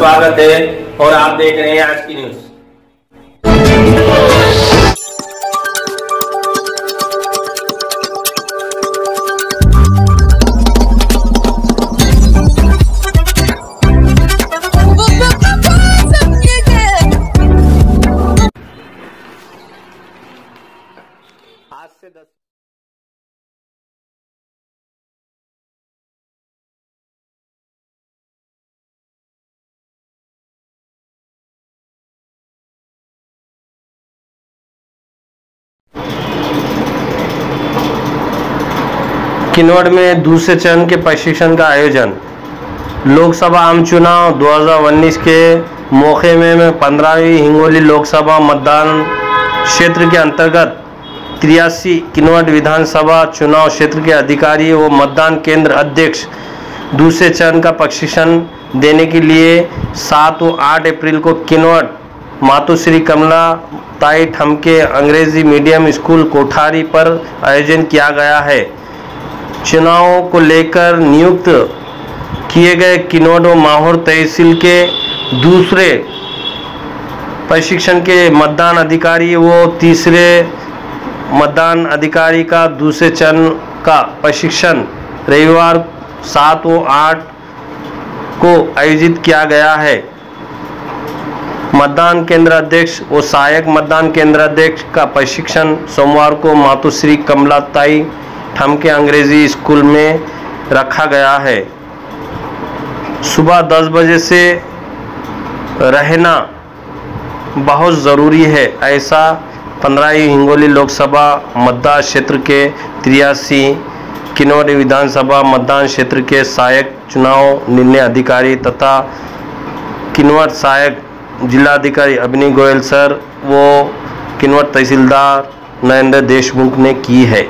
स्वागत है और आप देख रहे हैं आज की न्यूज। आज से 10 किन्नौर में दूसरे चरण के प्रशिक्षण का आयोजन। लोकसभा आम चुनाव 2019 के मौके में 15वीं हिंगोली लोकसभा मतदान क्षेत्र के अंतर्गत 83 किन्नौर विधानसभा चुनाव क्षेत्र के अधिकारी व मतदान केंद्र अध्यक्ष दूसरे चरण का प्रशिक्षण देने के लिए 7 व 8 अप्रैल को किन्नौर मातोश्री कमला ताई ठमके अंग्रेजी मीडियम स्कूल कोठारी पर आयोजन किया गया है। चुनावों को लेकर नियुक्त किए गए किन्नौर व माहौर तहसील के दूसरे प्रशिक्षण के मतदान अधिकारी व तीसरे मतदान अधिकारी का दूसरे चरण का प्रशिक्षण रविवार 7 व 8 को आयोजित किया गया है। मतदान केंद्र अध्यक्ष व सहायक मतदान केंद्र अध्यक्ष का प्रशिक्षण सोमवार को मातोश्री कमला ताई ठमके अंग्रेजी स्कूल में रखा गया है। सुबह 10 बजे से रहना बहुत ज़रूरी है, ऐसा 15वीं हिंगोली लोकसभा मतदान क्षेत्र के 83 किन्नौर विधानसभा मतदान क्षेत्र के सहायक चुनाव निर्णय अधिकारी तथा किन्नौर सहायक जिलाधिकारी अभिनय गोयल सर व किन्नौर तहसीलदार नरेंद्र देशमुख ने की है।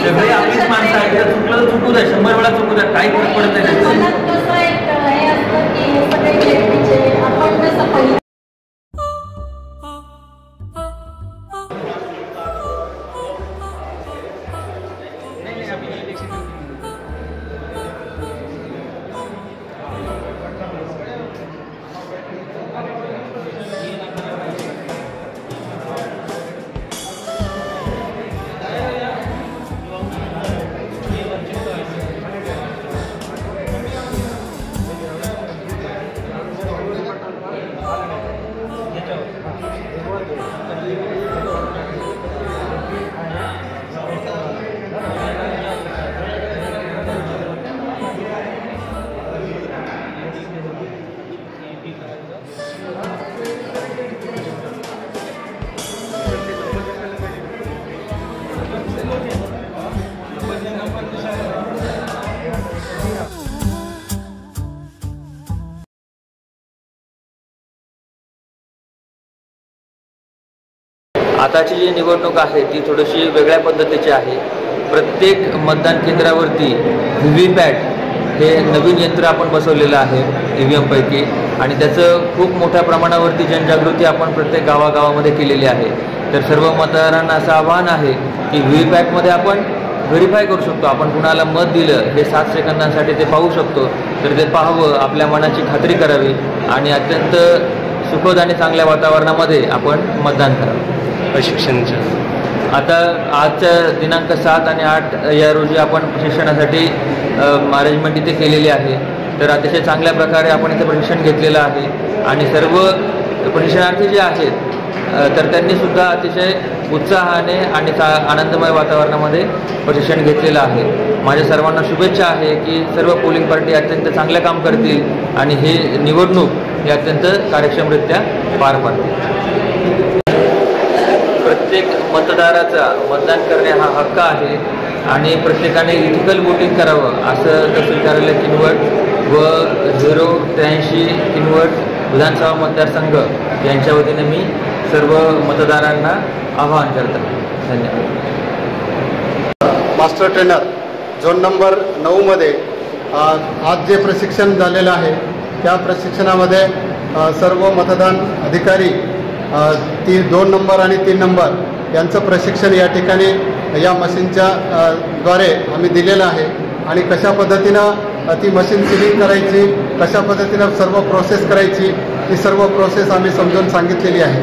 सगळे आपलीच माणसं आहेत, चुकलं चुकू द्या, 100 वेळा चुकू द्या, काही फरक पडत नाही। आताची जी निवडणूक आहे ती थोडीशी वेगळ्या पद्धतीची आहे। प्रत्येक मतदान केंद्रावरती व्हीव्हीपॅट हे नवीन यंत्र आपण बसवलेलं आहे EVM पैकी, आणि त्याचं खूप मोठ्या प्रमाणावरती जनजागृती आपण प्रत्येक गावागावामध्ये केलेली आहे। तर सर्व मतदारांना असं आवाहन आहे की व्हीव्हीपॅटमध्ये आपण व्हेरीफाय करू शकतो, आपण कुणाला मत दिलं हे 7 सेकंदांसाठी ते पाहू शकतो। तर ते पाहावं, आपल्या मनाची खात्री करावी आणि अत्यंत सुखद आणि चांगल्या वातावरणामध्ये आपण मतदान करावं। प्रशिक्षणाचं आता आजच्या दिनांक 7 आणि 8 या रोजी आपण प्रशिक्षणासाठी अरेंजमेंट इथे केलेली आहे। तर अतिशय चांगल्या प्रकारे आपण इथे प्रशिक्षण घेतलेलं आहे आणि सर्व प्रशिक्षणार्थी जे आहेत तर त्यांनी सुद्धा अतिशय उत्साहाने आणि आनंदमय वातावरणामध्ये प्रशिक्षण घेतलेलं आहे. माझ्या सर्वांना शुभेच्छा आहे की सर्व पोलिंग पार्टी अत्यंत चांगलं काम करतील आणि हे निवडणूक ही अत्यंत कार्यक्षमरित्या पार पाडतील. प्रत्येक मतदाराचा मतदान करणे हा हक्क आहे आणि प्रत्येकाने इथिकल वोटिंग करावं असं तहसील कार्यालय किनवट व 083 किनवट विधानसभा मतदारसंघ यांच्या वतीने मी सर्व मतदारांना आवाहन करतो. धन्यवाद. मास्टर ट्रेनर झोन नंबर 9मध्ये आज जे प्रशिक्षण झालेलं आहे त्या प्रशिक्षणामध्ये सर्व मतदान अधिकारी 2 नंबर आणि 3 नंबर यांचं प्रशिक्षण या ठिकाणी या मशीनच्या द्वारे आम्ही दिलेलं आहे आणि कशा पद्धतीनं ती मशीन सिलिंग करायची, कशा पद्धतीनं सर्व प्रोसेस करायची, ही सर्व प्रोसेस आम्ही समजून सांगितलेली आहे.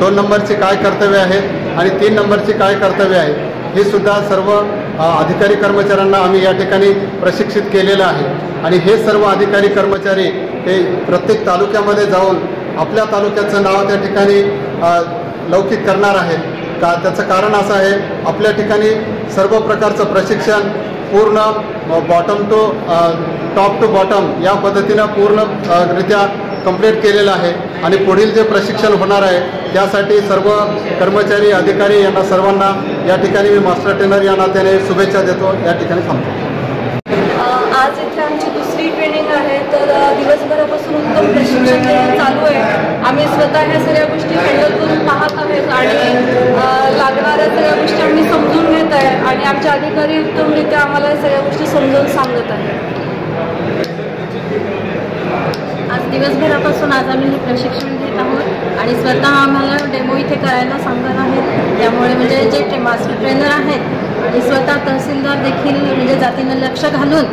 2 नंबरची काय कर्तव्य आहेत आणि 3 नंबरची काय कर्तव्य आहे हे सुद्धा सर्व अधिकारी कर्मचाऱ्यांना आम्ही या ठिकाणी प्रशिक्षित केलेलं आहे. आणि हे सर्व अधिकारी कर्मचारी हे प्रत्येक तालुक्यामध्ये जाऊन आपल्या तालुक्याचं नाव त्या ठिकाणी लौकिक करणार आहेत. त्याचं कारण असं आहे, आपल्या ठिकाणी सर्व प्रकारचं प्रशिक्षण पूर्ण bottom to top to bottom या पद्धतीनं पूर्णरित्या कंप्लीट केलेलं आहे आणि पुढील जे प्रशिक्षण होणार आहे त्यासाठी सर्व कर्मचारी अधिकारी यांना सर्वांना या ठिकाणी मी मास्टर ट्रेनर या नात्याने शुभेच्छा देतो. या ठिकाणी थांबतो. आज इथे आमची दुसरी ट्रेनिंग आहे, तर दिवसभरापासून उत्तम प्रशिक्षण चालू आहे. आम्ही स्वतः ह्या सगळ्या गोष्टी हँडल करून पाहत आहोत आणि लागणाऱ्या सगळ्या गोष्टी आम्ही समजून घेत आहे आणि आमचे अधिकारी उत्तमरित्या आम्हाला सगळ्या गोष्टी समजावून सांगत आहेत. आज दिवसभरापासून आज आम्ही हे प्रशिक्षण घेत आहोत आणि स्वतः आम्हाला डेमो इथे करायला सांगत आहेत. त्यामुळे म्हणजे जे मास्टर ट्रेनर आहेत आणि स्वतः तहसीलदार देखील म्हणजे जातीनं लक्ष घालून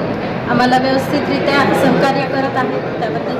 आम्हाला व्यवस्थितरित्या सहकार्य करत आहेत. त्याबद्दल